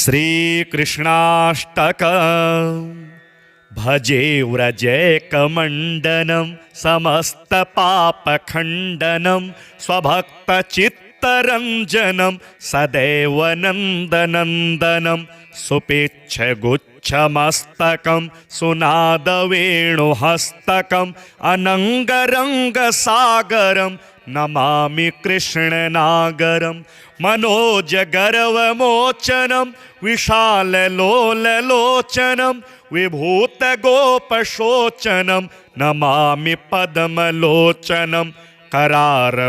श्रीकृष्णाष्टक भजे व्रजैकमण्डनं समस्तपापखण्डनं स्वभक्तचित्तरञ्जनं सदैव नन्दनन्दनं सुपेच्छगुच्छमस्तकं सुनादवेणुहस्तकम् अनङ्गरङ्गसागरं नमामि कृष्णनागरं मनोजगर्वमोचनं विशाललोललोचनं विभूतगोपशोचनं नमामि पद्मलोचनं करारविन्दभूधरं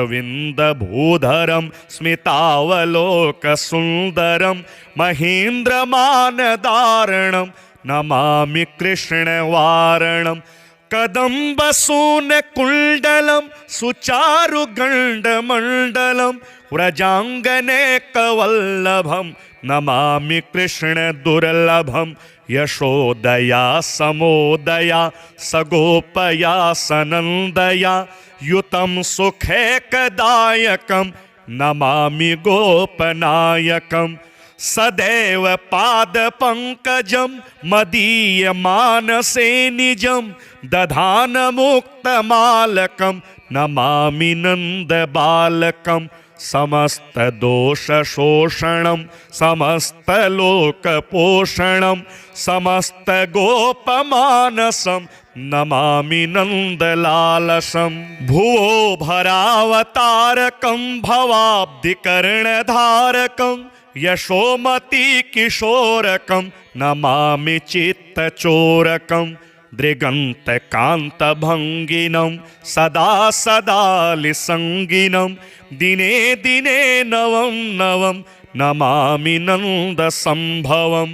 स्मितावलोकसुन्दरं महीन्द्रमानदारणं नमामि कृष्णवारणं कदम्बसूनकुण्डलं सुचारुगण्डमण्डलं व्रजाङ्गनेकवल्लभं नमामि कृष्णदुर्लभं यशोदया समोदया सगोपया सनन्दया युतं सुखैकदायकं नमामि गोपनायकं सदैव पादपङ्कजं मदीयमानसे निजं दधानमुक्तमालकं नमामि नन्दबालकं समस्तदोषशोषणं समस्तलोकपोषणं समस्तगोपमानसं नमामि नन्दलालसं भुवो भरावतारकं भवाब्धिकर्णधारकं यशोमतीकिशोरकं नमामि चित्तचोरकं दृगन्तकान्तभङ्गिनं सदा सदालिसङ्गिनं दिने दिने नवं नवं नमामि नन्दसम्भवं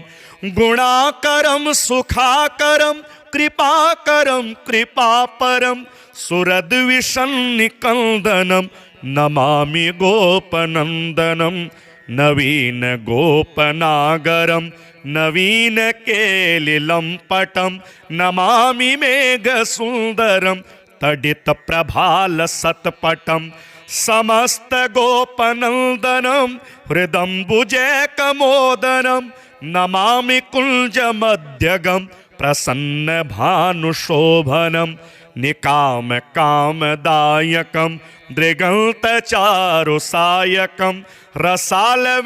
गुणाकरं सुखाकरं कृपाकरं कृपापरं सुरद्विषन्निकन्दनं नमामि गोपनन्दनं नवीन गोपनागरं नवीन केलिलम्पटं नमामि मेघसुन्दरं तडितप्रभालसत्पटं समस्तगोपनन्दनं हृदम्बुजैकमोदनं नमामि कुञ्जमध्यगं प्रसन्नभानुशोभनं निकामकामदायकं दृगन्तचारुसायकं रसालवेणुगायकं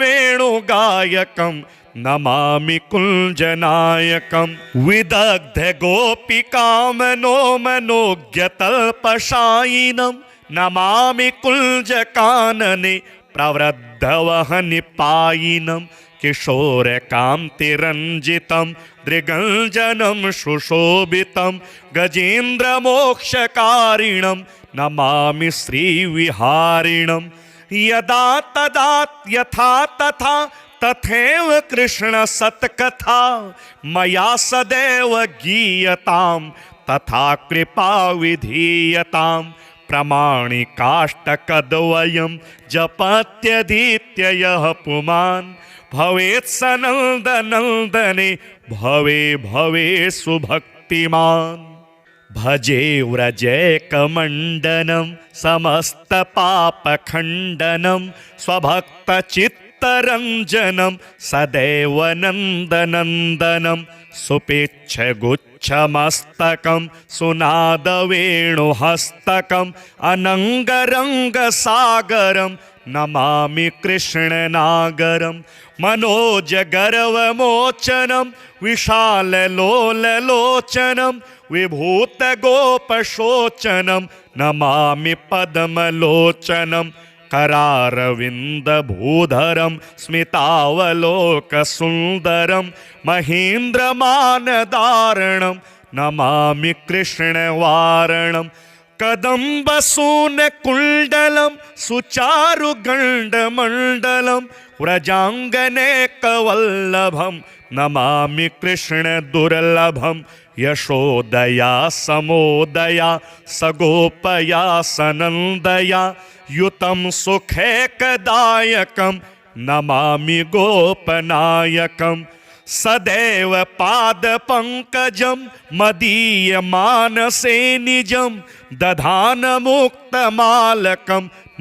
नमामि कुञ्जनायकं विदग्धगोपिकामनोमनोज्ञतल्पशायिनं नमामि कुञ्जकानने प्रवृद्धवहनिपायिनं किशोरकान्तिरञ्जितं दृगञ्जनं सुशोभितं गजेन्द्रमोक्षकारिणं नमामि श्रीविहारिणं यदा तदा यथा तथा तथैव कृष्ण सत्कथा मया सदैव गीयतां तथा कृपा विधीयतां प्रमाणिकाष्टकद्वयं जपत्यधीत्य यः पुमान् भवेत् सनन्दनन्दने भवे भवे सुभक्तिमान् भजे व्रजैकमण्डनं समस्तपापखण्डनं स्वभक्तचित्तरञ्जनं सदैव नन्दनन्दनं सुपेच्छगुच्छमस्तकं सुनादवेणुहस्तकम् अनङ्गरङ्गसागरं नमामि कृष्णनागरं मनोजगर्वमोचनं विशाललोललोचनं विभूतगोपशोचनं नमामि पद्मलोचनं करारविन्दभूधरं स्मितावलोकसुन्दरं महीन्द्रमानदारणं नमामि कृष्णवारणं कदम्बसूनकुण्डलं सुचारुगण्डमण्डलं व्रजाङ्गनेकवल्लभं नमामि कृष्णदुर्लभं यशोदया समोदया सगोपया सनन्दया युतं सुखैकदायकं नमामि गोपनायकं सदैव पादपङ्कजं मदीयमानसे निजं दधानमुक्तमालकं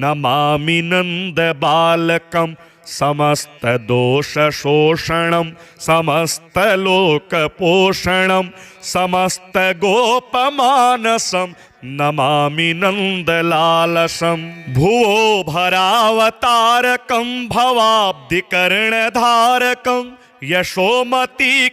नमामि नन्दबालकं समस्तदोषशोषणं समस्तलोकपोषणं समस्तगोपमानसं नमामि नन्दलालसं। भुवो भरावतारकं भवाब्धिकर्णधारकं यशोमतिकिशोरकं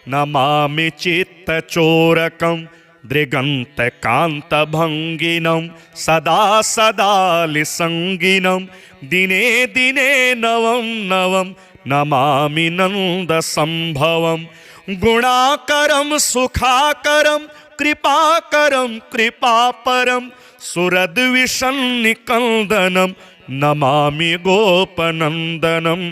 नमामि चित्तचोरकं। दृगन्तकान्तभङ्गिनं सदा सदालिसङ्गिनं दिने दिने नवं नवं नमामि नन्दसम्भवं। गुणाकरं सुखाकरं कृपाकरं कृपापरं सुरद्विषन्निकन्दनं नमामि गोपनन्दनं।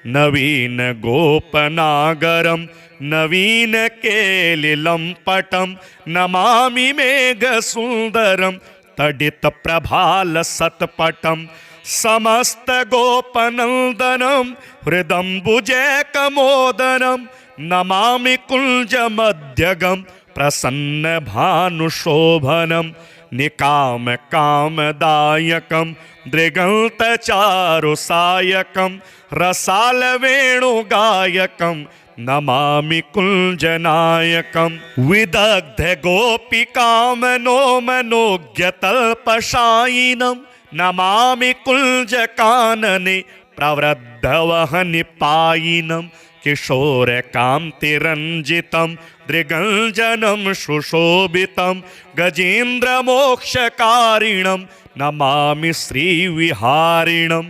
नवीन गोपनागरं नवीन केलिलम्पटं नमामि मेघसुन्दरं तडितप्रभालसत्पटं। समस्त गोपनन्दनं हृदम्बुजैकमोदनं नमामि कुञ्जमध्यगं प्रसन्नभानुशोभनं। निकामकामदायकं दृगन्तचारुसायकं रसालवेणुगायकं नमामि कुञ्जनायकं। विदग्धगोपिकामनोमनोज्ञतल्पशायिनं नमामि कुञ्जकानने प्रवृद्धवहनिपायिनं। किशोरकान्तिरञ्जितं दृगञ्जनं सुशोभितं गजेन्द्रमोक्षकारिणं नमामि श्रीविहारिणं।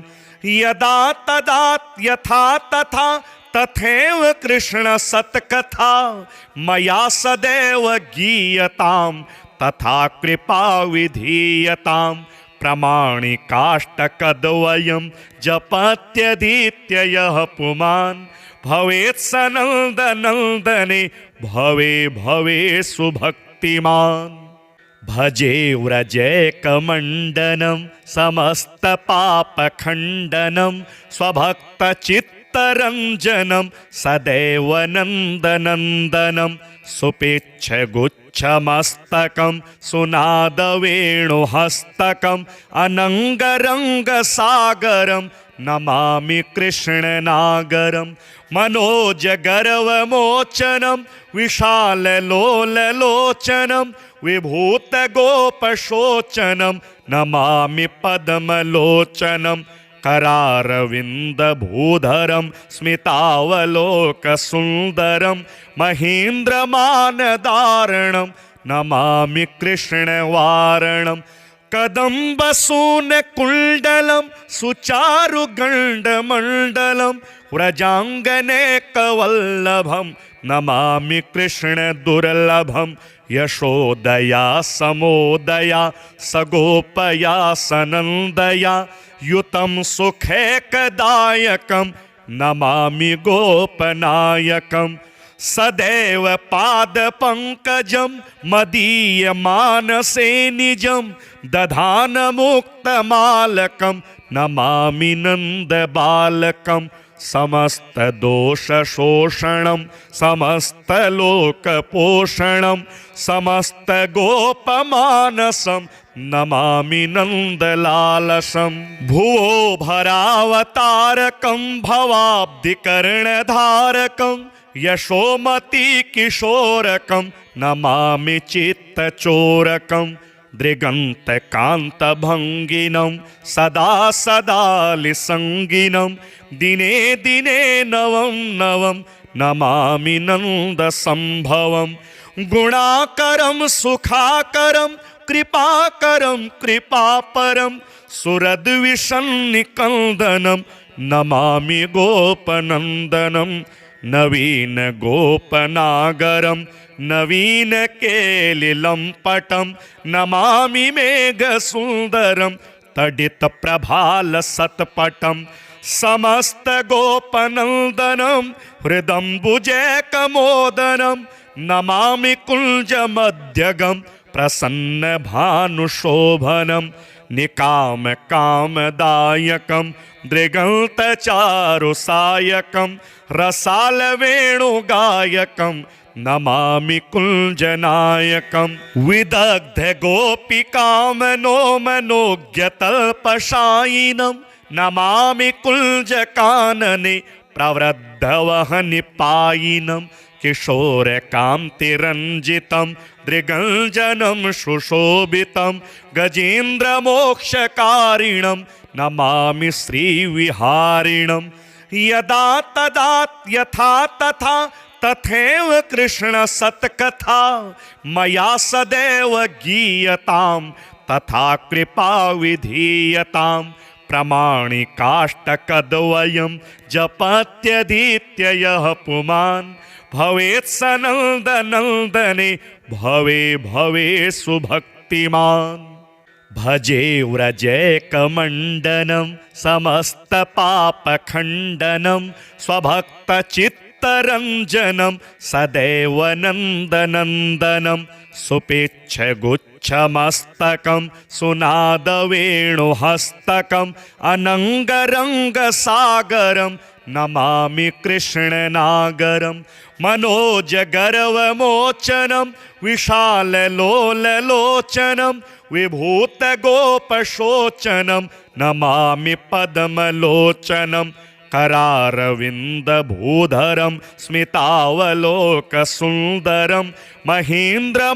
यदा तदा यथा तथा तथैव कृष्ण सत्कथा मया सदैव गीयतां तथा कृपा विधीयतां। प्रमाणिकाष्टकद्वयं जपत्यधीत्य यः पुमान् भवेत् स नन्दनन्दने भवे भवे सुभक्तिमान्। भजे व्रजैकमण्डनं समस्तपापखण्डनं स्वभक्तचित्तरञ्जनं सदैव नन्दनन्दनं। सुपिच्छगुच्छमस्तकं सुनादवेणुहस्तकम् अनङ्गरङ्गसागरं नमामि कृष्णनागरं। मनोजगर्वमोचनं विशाललोललोचनं विभूतगोपशोचनं नमामि पद्मलोचनं। करारविन्दभूधरं स्मितावलोकसुन्दरं महेन्द्रमानदारणं नमामि कृष्णवारणं। कदम्बसूनकुण्डलं सुचारुगण्डमण्डलं व्रजाङ्गनेकवल्लभं नमामि कृष्णदुर्लभं। यशोदया समोदया सगोपया सनन्दया युतं सुखैकदायकं नमामि गोपनायकं। सदैव पादपङ्कजं मदीयमानसे निजं दधानमुक्तमालकं नमामि नन्दबालकं। समस्तदोषशोषणं समस्तलोकपोषणं समस्तगोपमानसं नमामि नन्दलालसं। भुवो भरावतारकं भवाब्धिकर्णधारकं यशोमतिकिशोरकं नमामि चित्तचोरकं। दृगन्तकान्तभङ्गिनं सदा सदालिसङ्गिनं दिने दिने नवं नवं नमामि नन्दसम्भवं। गुणाकरं सुखाकरं कृपाकरं कृपापरं सुरद्विषन्निकन्दनं नमामि गोपनन्दनं। नवीन गोपनागरं नवीन केलिलम्पटं नमामि मेघसुन्दरं तडितप्रभालसत्पटं। समस्त गोपनन्दनं हृदम्बुजैकमोदनं नमामि कुञ्जमध्यगं प्रसन्नभानुशोभनं। निकामकामदायकं दृगन्तचारुसायकं रसालवेणुगायकं नमामि कुञ्जनायकं। विदग्धगोपिकामनोमनोज्ञतल्पशायिनं नमामि कुञ्जकानने प्रवृद्धवहनिपायिनं किशोरकान्तिरञ्जितं दृगञ्जनं सुशोभितं गजेन्द्रमोक्षकारिणं नमामि श्रीविहारिणं यदा तदा यथा तथा तथैव कृष्ण सत्कथा मया सदैव गीयतां तथा कृपा विधीयतां प्रमाणिकाष्टकद्वयं जपत्यधीत्ययः पुमान् भवेत् सनन्दनन्दने भवे भवे सुभक्तिमान् भजे व्रजैकमण्डनं समस्तपापखण्डनं स्वभक्तचित्तरञ्जनं सदैव नन्दनन्दनं सुपेच्छगुच्छमस्तकं सुनादवेणुहस्तकम् अनङ्गरङ्गसागरं नमामि कृष्णनागरं मनोजगर्वमोचनं विशाललोललोचनं विभूतगोपशोचनं नमामि पद्मलोचनं करारविन्दभूधरं स्मितावलोकसुन्दरं महेन्द्रमानदारणं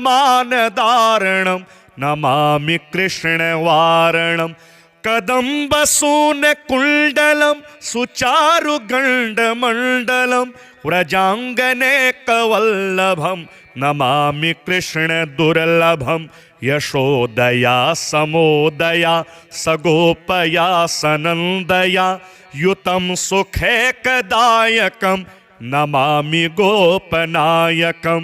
नमामि कृष्णवारणं कदम्बसूनकुण्डलं सुचारुगण्डमण्डलं व्रजाङ्गनेकवल्लभं नमामि कृष्णदुर्लभं यशोदया समोदया सगोपया सनन्दया युतं सुखैकदायकं नमामि गोपनायकं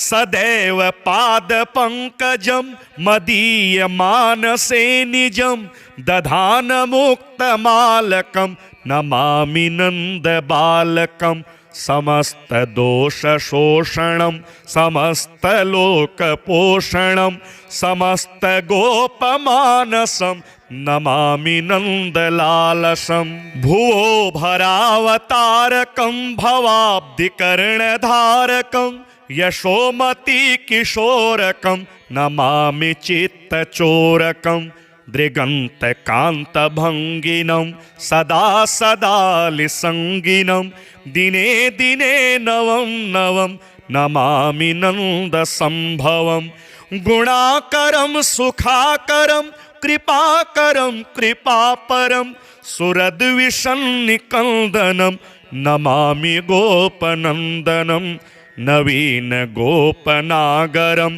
सदैव पादपङ्कजं मदीयमानसे निजं दधानमुक्तमालकं नमामि नन्दबालकं समस्तदोषशोषणं समस्तलोकपोषणं समस्तगोपमानसं नमामि नन्दलालसं भुवो भरावतारकं भवाब्धिकर्णधारकं यशोमतिकिशोरकं नमामि चित्तचोरकं दृगन्तकान्तभङ्गिनं सदा सदालिसङ्गिनं दिने दिने नवं नवं नमामि नन्दसम्भवं गुणाकरं सुखाकरं कृपाकरं कृपापरं सुरद्विषन्निकन्दनं नमामि गोपनन्दनं नवीन गोपनागरं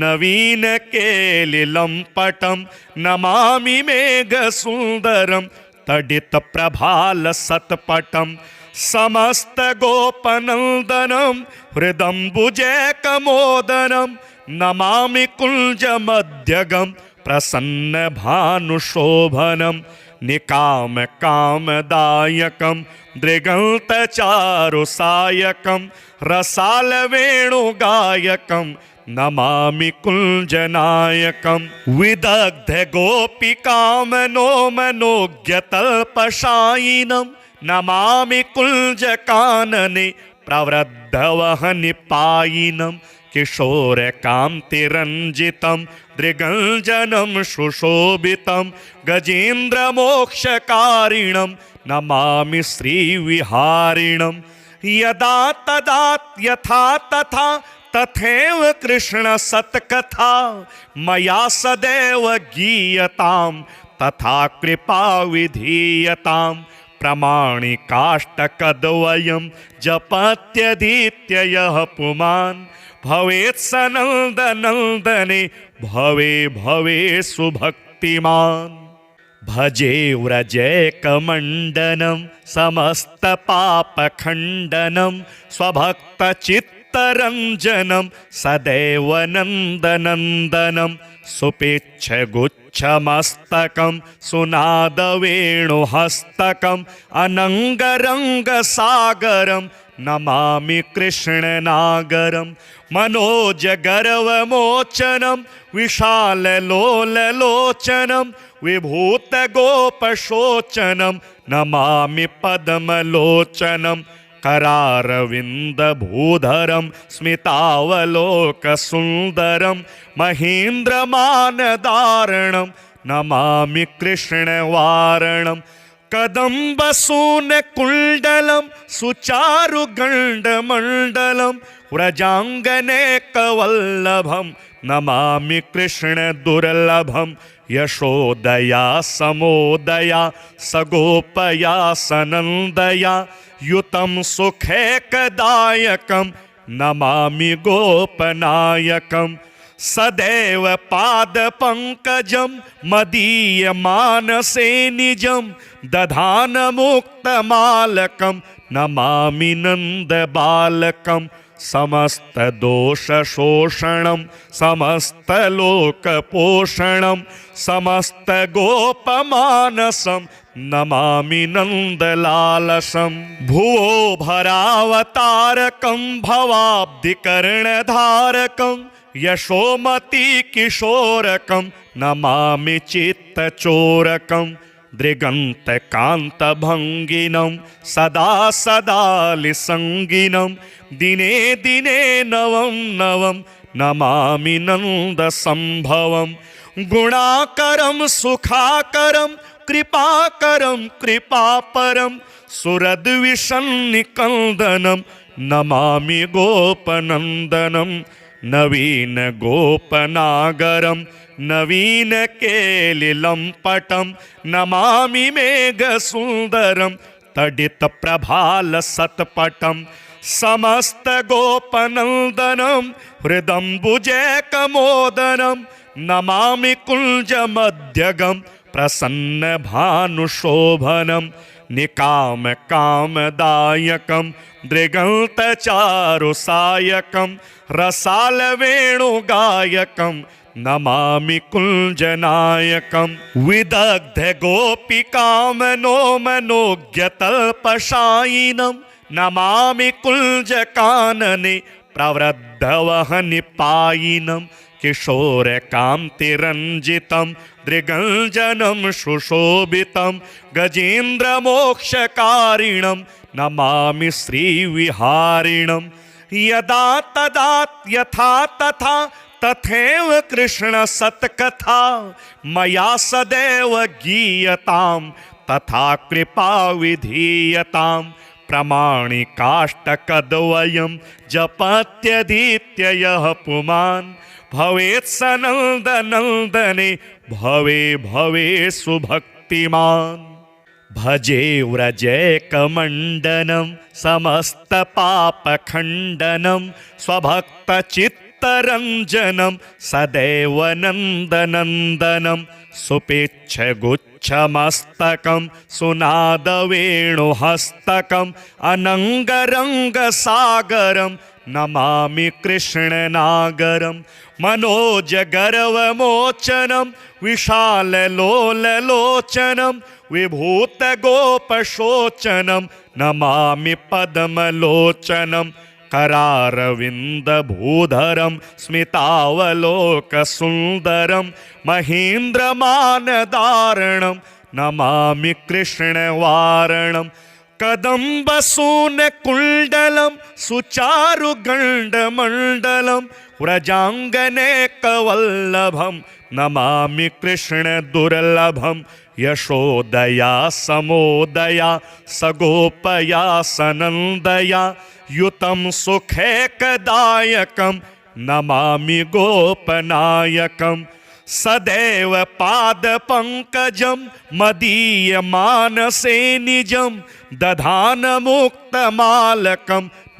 नवीन केलिलम्पटं नमामि मेघसुन्दरं तडितप्रभालसत्पटं समस्तगोपनन्दनं हृदम्बुजैकमोदनं नमामि कुञ्जमध्यगं प्रसन्नभानुशोभनं निकामकामदायकं दृगन्तचारुसायकं रसालवेणुगायकं नमामि कुञ्जनायकं विदग्धगोपिकामनोमनोज्ञतल्पशायिनं नमामि कुञ्जकानने प्रवृद्धवहनिपायिनं किशोरकान्तिरञ्जितं दृगञ्जनं सुशोभितं गजेन्द्रमोक्षकारिणं नमामि श्रीविहारिणं यदा तदा यथा तथा तथैव कृष्ण सत्कथा मया सदैव गीयतां तथा कृपा विधीयतां प्रमाणिकाष्टकद्वयं जपत्यधीत्ययः पुमान् भवेत् सनन्दनन्दने भवे भवे सुभक्तिमान् भजे व्रजैकमण्डनं समस्तपापखण्डनं स्वभक्तचित्तरञ्जनं सदैव नन्दनन्दनं सुपेच्छगुच्छमस्तकं सुनादवेणुहस्तकम् अनङ्गरङ्गसागरं नमामि कृष्णनागरं मनोजगर्वमोचनं विशाललोललोचनं विभूतगोपशोचनं नमामि पद्मलोचनं करारविन्दभूधरं स्मितावलोकसुन्दरं महेन्द्रमानदारणं नमामि कृष्णवारणं कदम्बसूनकुण्डलं सुचारुगण्डमण्डलं व्रजाङ्गनेकवल्लभं नमामि कृष्णदुर्लभं यशोदया समोदया सगोपया सनन्दया युतं सुखैकदायकं नमामि गोपनायकं सदैव पादपङ्कजं मदीयमानसे निजं दधानमुक्तमालकं नमामि नन्दबालकं समस्तदोषशोषणं समस्तलोकपोषणं समस्तगोपमानसं नमामि नन्दलालसं भुवो भरावतारकं भवाब्धिकर्णधारकं यशोमती किशोरकं नमामि चित्तचोरकं दृगन्तकान्तभङ्गिनं सदा सदालिसङ्गिनं दिने दिने नवं नवं नमामि नन्दसम्भवं गुणाकरं सुखाकरं कृपाकरं कृपापरं सुरद्विषन्निकन्दनं नमामि गोपनन्दनं नवीन गोपनागरं नवीन केलिलम्पटं नमामि मेघसुन्दरं तडितप्रभालसत्पटं समस्त गोपनन्दनं हृदम्बुजैकमोदनं नमामि कुञ्जमध्यगं प्रसन्नभानुशोभनं निकामकामदायकं दृगन्तचारुसायकं रसालवेणुगायकं नमामि कुञ्जनायकं विदग्धगोपिकामनोमनोज्ञतल्पशायिनं नमामि कुञ्जकानने प्रवृद्धवहनिपायिनं किशोरकान्तिरञ्जितं दृगञ्जनं सुशोभितं गजेन्द्रमोक्षकारिणं नमामि श्रीविहारिणं यदा तदा यथा तथा तथैव कृष्ण सत्कथा मया सदैव गीयतां तथा कृपा विधीयतां प्रमाणिकाष्टकद्वयं जपत्यधीत्य यः पुमान् भवेत् स नन्दनन्दने भवे भवे सुभक्तिमान् भजे व्रजैकमण्डनं समस्तपापखण्डनं स्वभक्तचित्तरञ्जनं सदैव नन्दनन्दनं सुपेच्छगुच्छमस्तकं सुनादवेणुहस्तकम् अनङ्गरङ्गसागरं नमामि कृष्णनागरं मनोजगर्वमोचनं विशाललोललोचनं विभूतगोपशोचनं नमामि पद्मलोचनं करारविन्दभूधरं स्मितावलोकसुन्दरं महेन्द्रमानदारणं नमामि कृष्णवारणं कदम्बसूनकुण्डलं सुचारुगण्डमण्डलं व्रजाङ्गनेकवल्लभं नमामि कृष्णदुर्लभं यशोदया समोदया सगोपया सनन्दया युतं सुखैकदायकं नमामि गोपनायकं सदैव पादपङ्कजं मदीयमानसे निजं दधानमुक्तमालकं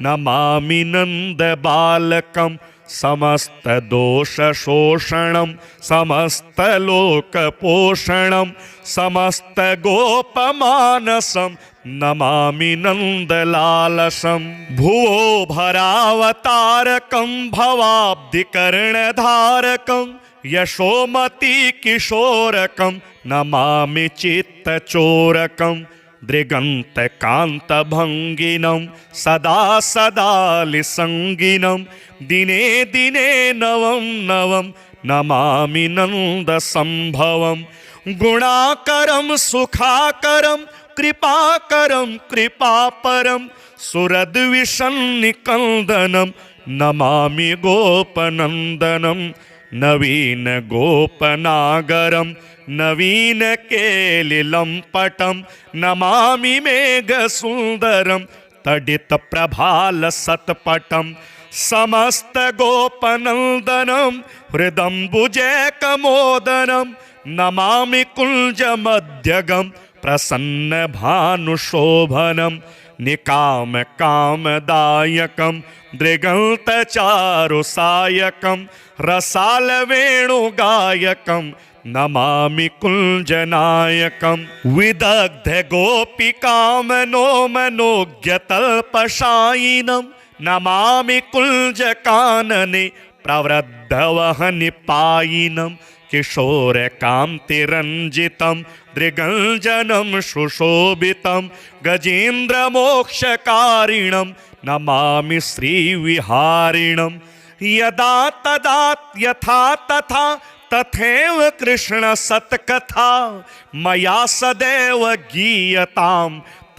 नमामि नन्दबालकं समस्तदोषशोषणं समस्तलोकपोषणं समस्तगोपमानसं नमामि नन्दलालसं भुवो भरावतारकं भवाब्धिकर्णधारकं यशोमती किशोरकं नमामि चित्तचोरकं दृगन्तकान्तभङ्गिनं सदा सदालिसङ्गिनं दिने दिने नवं नवं नमामि नन्दसम्भवं गुणाकरं सुखाकरं कृपाकरं कृपापरं सुरद्विषन्निकन्दनं नमामि गोपनन्दनं नवीन गोपनागरं नवीन केलिलम्पटं नमामि मेघसुन्दरं तडितप्रभालसत्पटं समस्तगोपनन्दनं हृदम्बुजैकमोदनं नमामि कुञ्जमध्यगं प्रसन्नभानुशोभनं निकामकामदायकं दृगन्तचारुसायकं रसालवेणुगायकं नमामि कुञ्जनायकं विदग्धगोपिकामनोमनोज्ञतल्पशायिनं नमामि कुञ्जकानने प्रवृद्धवहनिपायिनं किशोरकान्तिरञ्जितं दृगञ्जनं सुशोभितं गजेन्द्रमोक्षकारिणं नमामि श्रीविहारिणं यदा तदा यथा तथा तथैव कृष्ण सत्कथा मया सदैव गीयतां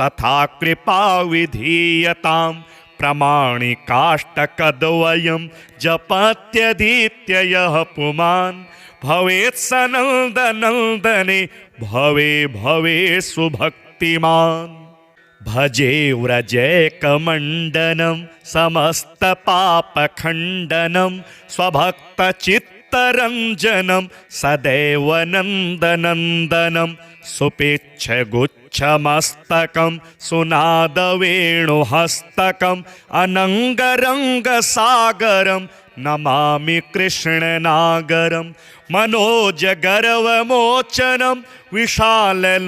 तथा कृपा विधीयतां प्रमाणिकाष्टकद्वयं जपत्यधीत्ययः पुमान् भवेत् सनन्दनन्दने भवे भवे सुभक्तिमान् भजे व्रजैकमण्डनं समस्तपापखण्डनं स्वभक्तचित्तरञ्जनं सदैव नन्दनन्दनं सुपेच्छगुच्छमस्तकं सुनादवेणुहस्तकम् अनङ्गरङ्गसागरं नमामि कृष्णनागरं मनोजगर्वमोचनं विशाललोललोचनं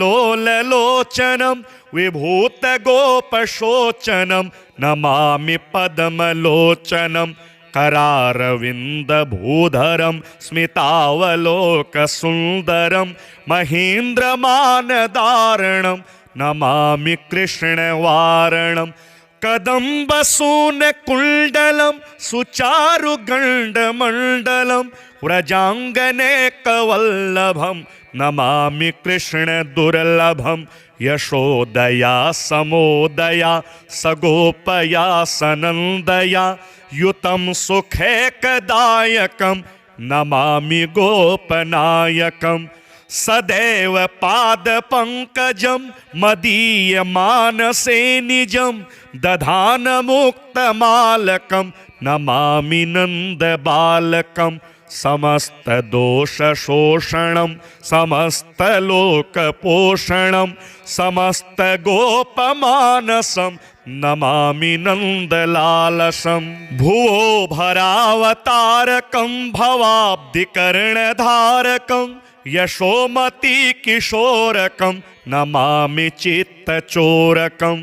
विभूतगोपशोचनं नमामि पद्मलोचनं करारविन्दभूधरं स्मितावलोकसुन्दरं महेन्द्रमानदारणं नमामि कृष्णवारणं कदम्बसूनकुण्डलं सुचारुगण्डमण्डलं व्रजाङ्गनेकवल्लभं नमामि कृष्णदुर्लभं यशोदया समोदया सगोपया सनन्दया युतं सुखैकदायकं नमामि गोपनायकं सदैव पादपङ्कजं मदीयमानसे निजं दधानमुक्तमालकं नमामि नन्दबालकं समस्तदोषशोषणं समस्तलोकपोषणं समस्तगोपमानसं नमामि नन्दलालसं भुवो भरावतारकं भवाब्धिकर्णधारकं यशोमतिकिशोरकं नमामि चित्तचोरकं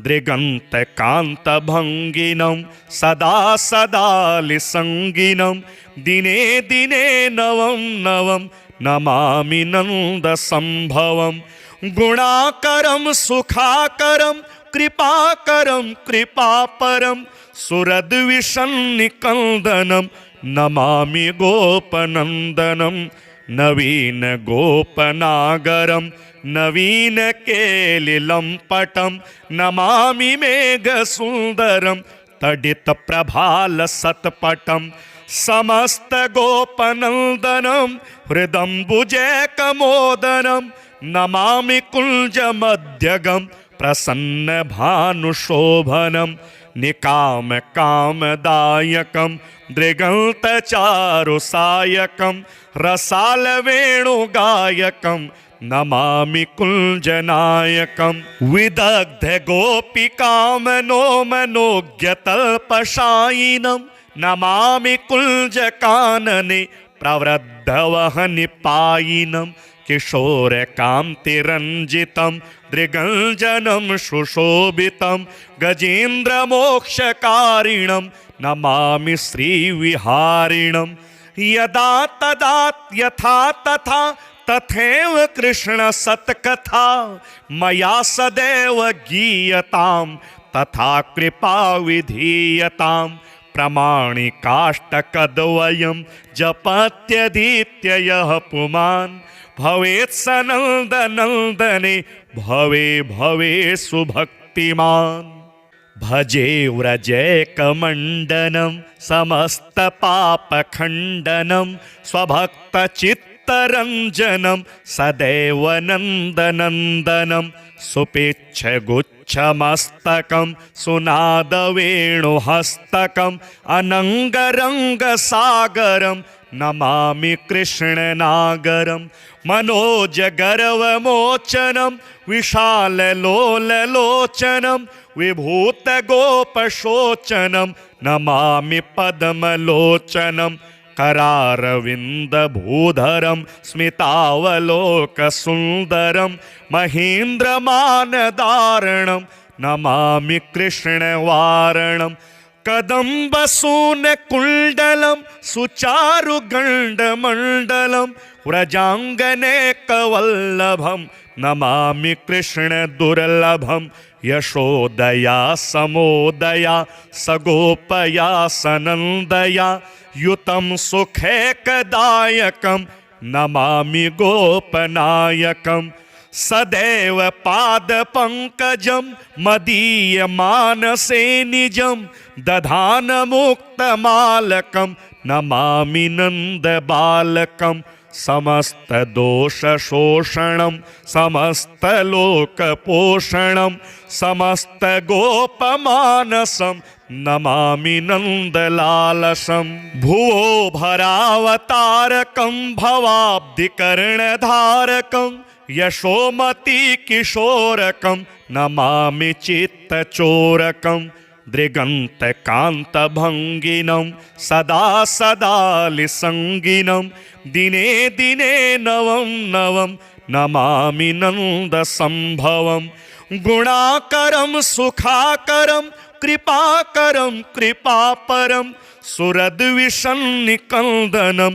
दृगन्तकान्तभङ्गिनं सदा सदालिसङ्गिनं दिने दिने नवं नवं नमामि नन्दसम्भवं गुणाकरं सुखाकरं कृपाकरं कृपापरं सुरद्विषन्निकन्दनं नमामि गोपनन्दनं नवीन गोपनागरं नवीन केलिलम्पटं नमामि मेघसुन्दरं तडितप्रभालसत्पटं समस्तगोपनन्दनं हृदम्बुजैकमोदनं नमामि कुञ्जमध्यगं प्रसन्नभानुशोभनं निकामकामदायकं दृगन्तचारुसायकं रसालवेणुगायकं नमामि कुञ्जनायकं विदग्धगोपिकामनोमनोज्ञतल्पशायिनं नमामि कुञ्जकानने प्रवृद्धवहनिपायिनं किशोरकान्तिरञ्जितं दृगञ्जनं सुशोभितं गजेन्द्रमोक्षकारिणं नमामि श्रीविहारिणं यदा तदा यथा तथा तथैव कृष्ण सत्कथा मया सदैव गीयतां तथा कृपा विधीयतां प्रमाणिकाष्टकद्वयं जपत्यधीत्ययः पुमान् भवेत् सनन्दनन्दने भवे भवे सुभक्तिमान् भजे व्रजैकमण्डनं समस्तपापखण्डनं स्वभक्तचित्तरञ्जनं सदैव नन्दनन्दनं सुपिच्छगुच्छमस्तकं सुनादवेणुहस्तकम् अनङ्गरङ्गसागरं नमामि कृष्णनागरं मनोजगर्वमोचनं विशाललोललोचनं विभूतगोपशोचनं नमामि पद्मलोचनं करारविन्दभूधरं स्मितावलोकसुन्दरं महीन्द्रमानदारणं नमामि कृष्णवारणं कदम्बसूनकुण्डलं सुचारुगण्डमण्डलं व्रजाङ्गनेकवल्लभं नमामि कृष्णदुर्लभं यशोदया समोदया सगोपया सनन्दया युतं सुखैकदायकं नमामि गोपनायकं सदैव पादपङ्कजं मदीयमानसे निजं दधानमुक्तमालकं नमामि नन्दबालकं समस्तदोषशोषणं समस्तलोकपोषणं समस्तगोपमानसं नमामि नन्दलालसं भुवो भरावतारकं भवाब्धिकर्णधारकं यशोमतीकिशोरकं नमामि चित्तचोरकं दृगन्तकान्तभङ्गिनं सदा सदालिसङ्गिनं दिने दिने नवं नवं नमामि नन्दसम्भवं गुणाकरं सुखाकरं कृपाकरं कृपापरं सुरद्विषन्निकन्दनं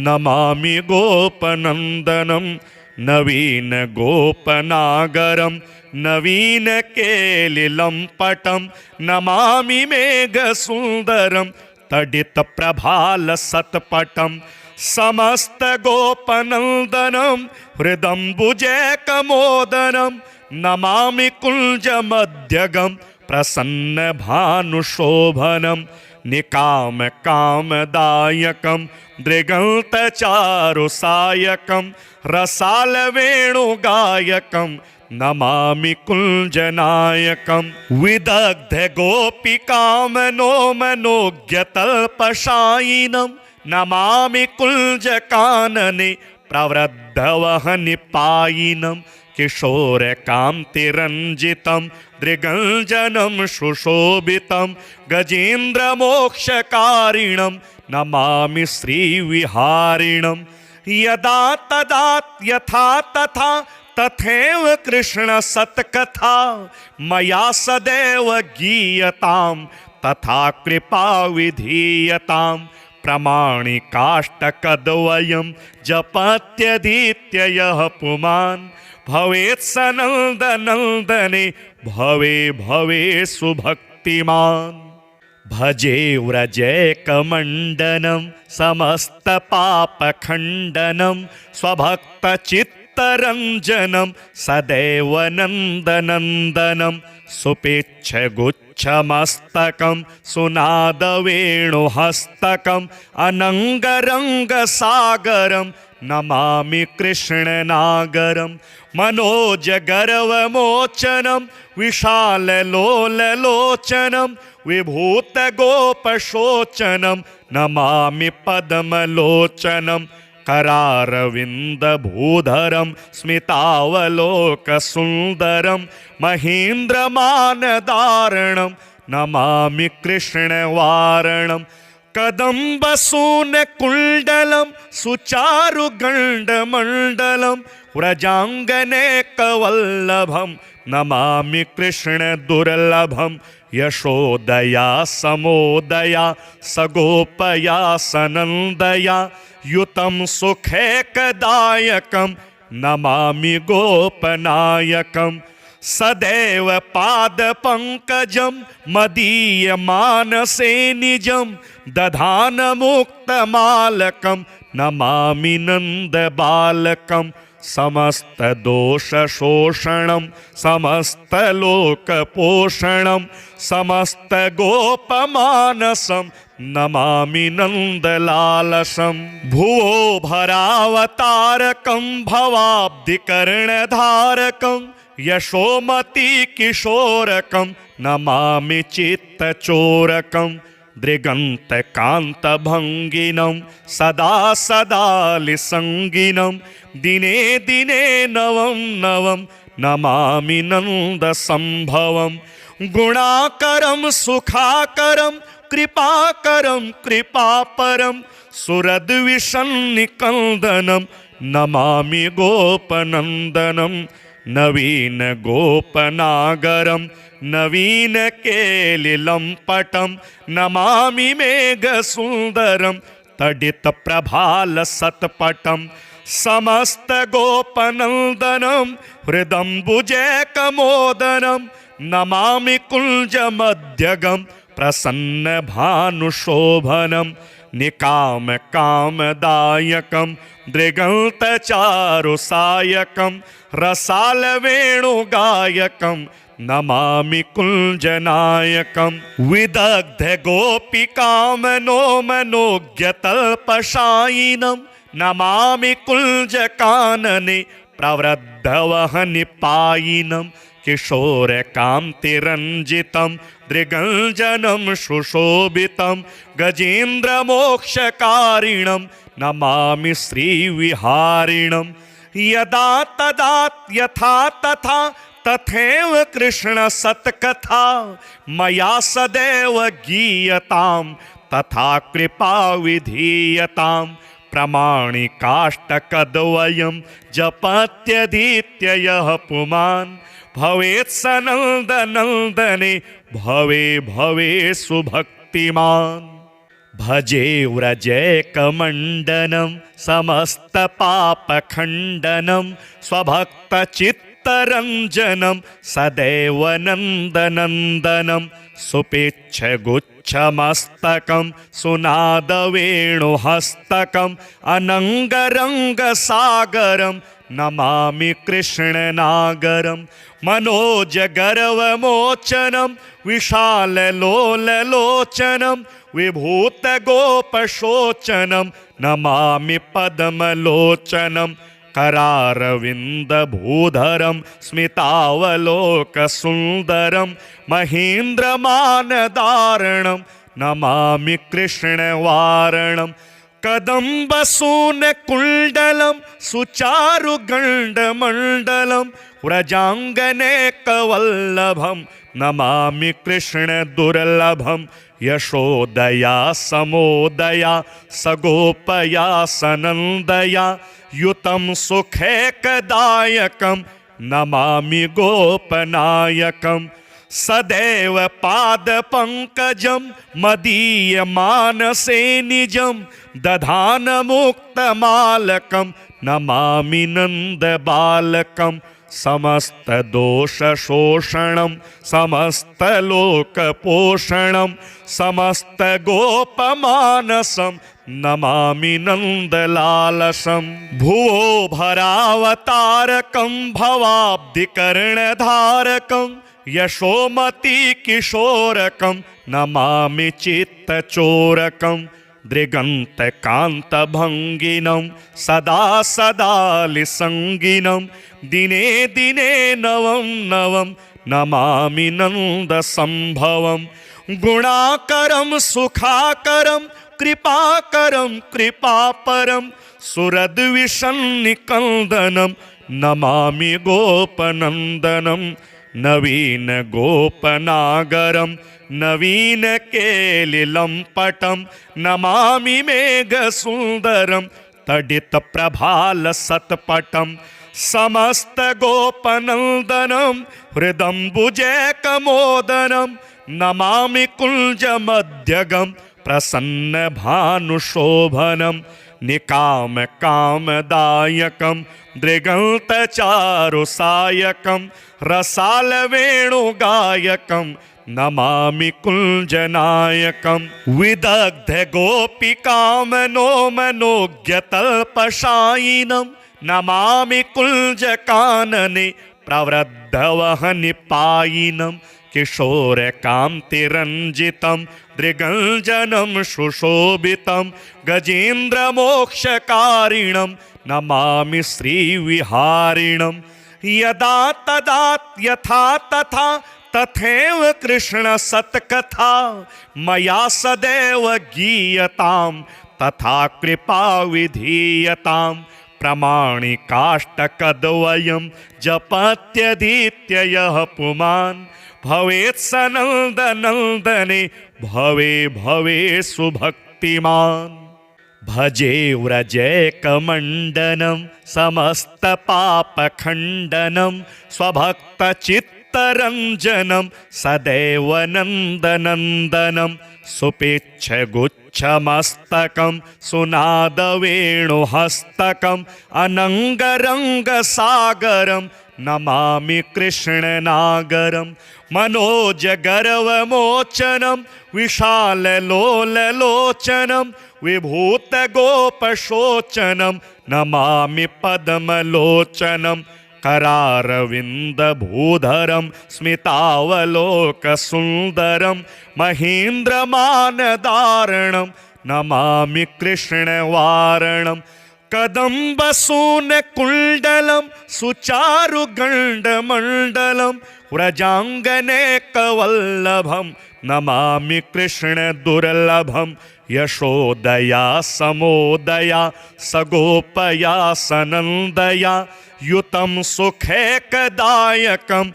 नमामि गोपनन्दनं नवीनगोपनागरं नवीनकेलिलम्पटं नमामि मेघसुन्दरं तडितप्रभालसत्पटं समस्तगोपनन्दनं हृदम्बुजैकमोदनं नमामि कुञ्जमध्यगं प्रसन्नभानुशोभनं निकामकामदायकं दृगन्तचारुसायकं रसालवेणुगायकं नमामि कुञ्जनायकं विदग्धगोपिकामनोमनोज्ञतल्पशायिनं नमामि कुञ्जकानने प्रवृद्धवहनिपायिनं किशोरकान्तिरञ्जितं दृगञ्जनं सुशोभितं गजेन्द्रमोक्षकारिणं नमामि श्रीविहारिणं यदा तदा यथा तथा तथैव कृष्ण सत्कथा मया सदैव गीयतां तथा कृपा विधीयतां प्रमाणिकाष्टकद्वयं जपत्यधीत्य यः पुमान् भवेत् स नन्दनन्दने भवे भवे सुभक्तिमान् भजे व्रजैकमण्डनं समस्तपापखण्डनं स्वभक्तचित्तरञ्जनं सदैव नन्दनन्दनं सुपिच्छगुच्छमस्तकं सुनादवेणुहस्तकम् अनङ्गरङ्गसागरं नमामि कृष्णनागरं मनोजगर्वमोचनं विशाललोललोचनं विभूतगोपशोचनं नमामि पद्मलोचनं करारविन्दभूधरं स्मितावलोकसुन्दरं महीन्द्रमानदारणं नमामि कृष्णवारणं कदम्बसूनकुण्डलं सुचारुगण्डमण्डलं व्रजाङ्गनेकवल्लभं नमामि कृष्णदुर्लभं यशोदया समोदया सगोपया सनन्दया युतं सुखैकदायकं नमामि गोपनायकं सदैव पादपङ्कजं मदीयमानसे निजं दधानमुक्तमालकं नमामि नन्दबालकं समस्तदोषशोषणं समस्तलोकपोषणं समस्तगोपमानसं नमामि नन्दलालसं। भुवो भरावतारकं भवाब्धिकर्णधारकं यशोमतिकिशोरकं नमामि चित्तचोरकं। दृगन्तकान्तभङ्गिनं सदा सदालिसङ्गिनं दिने दिने नवं नवं नमामि नन्दसम्भवं। गुणाकरं सुखाकरं कृपाकरं कृपापरं सुरद्विषन्निकन्दनं नमामि गोपनन्दनं। नवीन गोपनागरं नवीन केलिलम्पटं नमामि मेघसुन्दरं तडितप्रभालसत्पटं। समस्त गोपनन्दनं हृदम्बुजैकमोदनं नमामि कुञ्जमध्यगं प्रसन्नभानुशोभनं। निकामकामदायकं दृगन्तचारुसायकं रसालवेणुगायकं नमामि कुञ्जनायकं। विदग्धगोपिकामनोमनोज्ञतल्पशायिनं नमामि कुञ्जकानने प्रवृद्धवहनिपायिनं। किशोरकान्तिरञ्जितं दृगञ्जनं सुशोभितं गजेन्द्रमोक्षकारिणं नमामि श्रीविहारिणं। यदा तदा यथा तथा तथैव कृष्ण सत्कथा मया सदैव गीयतां तथा कृपा विधीयतां। प्रमाणिकाष्टकद्वयं जपत्यधीत्ययः पुमान् भवेत् स नन्दनन्दने भवे भवे सुभक्तिमान्। भजे व्रजैकमण्डनं समस्तपापखण्डनं स्वभक्तचित्तरञ्जनं सदैव नन्दनन्दनं। सुपिच्छगुच्छमस्तकं सुनादवेणुहस्तकम् अनङ्गरङ्गसागरं नमामि कृष्णनागरं। मनोजगर्वमोचनं विशाललोललोचनं विभूतगोपशोचनं नमामि पद्मलोचनं। करारविन्दभूधरं स्मितावलोकसुन्दरं महेन्द्रमानदारणं नमामि कृष्णवारणं। कदम्बसूनकुण्डलं सुचारुगण्डमण्डलं व्रजाङ्गनेकवल्लभं नमामि कृष्णदुर्लभं। यशोदया समोदया सगोपया सनन्दया युतं सुखैकदायकं नमामि गोपनायकं। सदैव पादपङ्कजं मदीयमानसे निजं दधानमुक्तमालकं नमामि नन्दबालकं। समस्तदोषशोषणं समस्तलोकपोषणं समस्तगोपमानसं नमामि नन्दलालसं। भुवो भरावतारकं भवाब्धिकर्णधारकं यशोमतिकिशोरकं नमामि चित्तचोरकं। दृगन्तकान्तभङ्गिनं सदा सदालिसङ्गिनं दिने दिने नवं नवं नमामि नन्दसम्भवं। गुणाकरं सुखाकरं कृपाकरं कृपापरं सुरद्विषन्निकन्दनं नमामि गोपनन्दनं। नवीन गोपनागरं नवीन केलिलम्पटं नमामि मेघसुन्दरं तडितप्रभालसत्पटं। समस्त गोपनन्दनं हृदम्बुजैकमोदनं नमामि कुञ्जमध्यगं प्रसन्नभानुशोभनं। निकामकामदायकं दृगन्तचारुसायकं रसालवेणुगायकं नमामि कुञ्जनायकं। विदग्धगोपिकामनोमनोज्ञतल्पशायिनं नमामि कुञ्जकानने प्रवृद्धवहनिपायिनं किशोरकान्तिरञ्जितं दृगञ्जनं सुशोभितं गजेन्द्रमोक्षकारिणं नमामि श्रीविहारिणं यदा तदा यथा तथा तथैव कृष्ण सत्कथा मया सदैव गीयतां तथा कृपा विधीयतां प्रमाणिकाष्टकद्वयं जपत्यधीत्ययः पुमान् भवेत् सनन्दनन्दने भवे भवे सुभक्तिमान् भजे व्रजैकमण्डनं समस्तपापखण्डनं स्वभक्तचित्तरञ्जनं सदैव नन्दनन्दनं सुपिच्छगुच्छमस्तकं सुनादवेणुहस्तकम् अनङ्गरङ्गसागरं नमामि कृष्णनागरं मनोजगर्वमोचनं विशाललोललोचनं विभूतगोपशोचनं नमामि पद्मलोचनं करारविन्दभूधरं स्मितावलोकसुन्दरं महेन्द्रमानदारणं नमामि कृष्णवारणं कदम्बसूनकुण्डलं सुचारुगण्डमण्डलं व्रजाङ्गनेकवल्लभं नमामि कृष्णदुर्लभं यशोदया समोदया सगोपया सनन्दया युतं सुखैकदायकं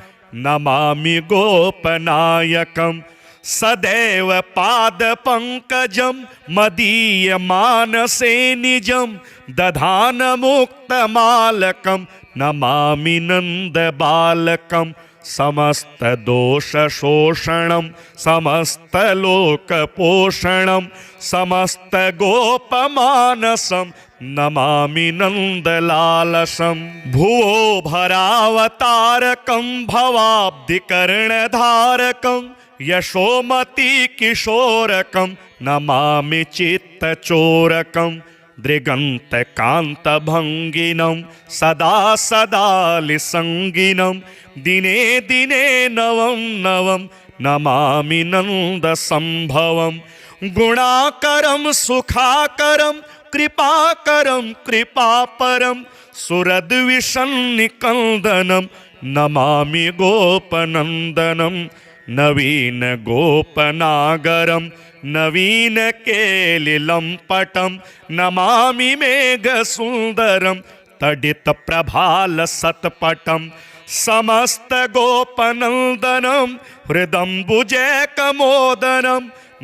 नमामि गोपनायकं सदैव पादपङ्कजं मदीयमानसे निजं दधानमुक्तमालकं नमामि नन्दबालकं समस्तदोषशोषणं समस्तलोकपोषणं समस्तगोपमानसं नमामि नन्दलालसं भुवो भरावतारकं भवाब्धिकर्णधारकं यशोमतिकिशोरकं नमामि चित्तचोरकं दृगन्तकान्तभङ्गिनं सदा सदालिसङ्गिनं दिने दिने नवं नवं नमामि नन्दसम्भवं गुणाकरं सुखाकरं कृपाकरं कृपापरं सुरद्विषन्निकन्दनं नमामि गोपनन्दनं नवीन गोपनागरं नवीन केलिलम्पटं नमामि मेघसुन्दरं तडितप्रभालसत्पटं समस्तगोपनन्दनं हृदम्बुजैकमोदनं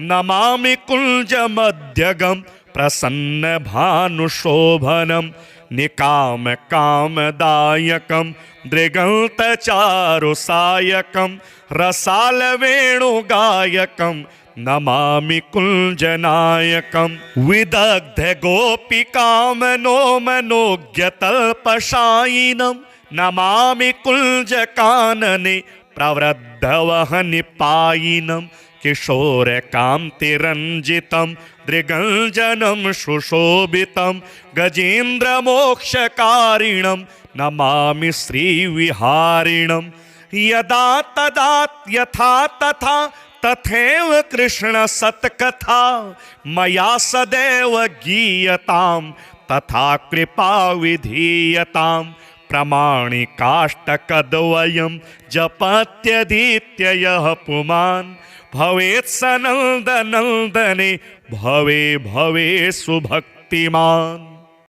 नमामि कुञ्जमध्यगं प्रसन्नभानुशोभनं निकामकामदायकं दृगन्तचारुसायकं रसालवेणुगायकं नमामि कुञ्जनायकं विदग्धगोपिकामनोमनोज्ञतल्पशायिनं नमामि कुञ्जकानने प्रवृद्धवहनिपायिनं किशोरकान्तिरञ्जितं दृगञ्जनं सुशोभितं गजेन्द्रमोक्षकारिणं नमामि श्रीविहारिणं यदा तदा यथा तथा तथैव कृष्ण सत्कथा मया सदैव गीयतां तथा कृपा विधीयतां प्रमाणिकाष्टकद्वयं जपत्यधीत्ययः पुमान् भवेत् सनन्दनन्दने भवे भवे सुभक्तिमान्।